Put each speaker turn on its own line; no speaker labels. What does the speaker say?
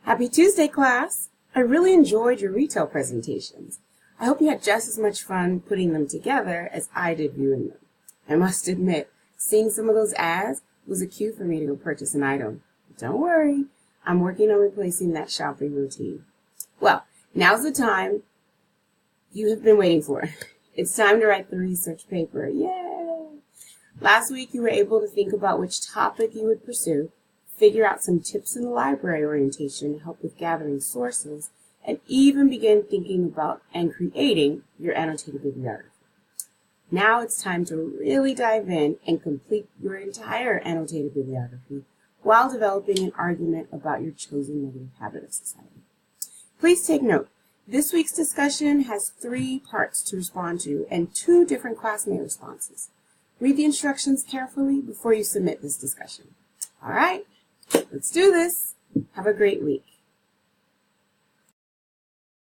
Happy Tuesday, class! I really enjoyed your retail presentations. I hope you had just as much fun putting them together as I did viewing them. I must admit, seeing some of those ads was a cue for me to go purchase an item. But don't worry, I'm working on replacing that shopping routine. Well, now's the time you have been waiting for. It's time to write the research paper. Yay! Last week, you were able to think about which topic you would pursue, figure out some tips in the library orientation to help with gathering sources, and even begin thinking about and creating your annotated bibliography. Now it's time to really dive in and complete your entire annotated bibliography while developing an argument about your chosen negative habit of society. Please take note, this week's discussion has 3 parts to respond to and 2 different classmate responses. Read the instructions carefully before you submit this discussion. All right, let's do this. Have a great week.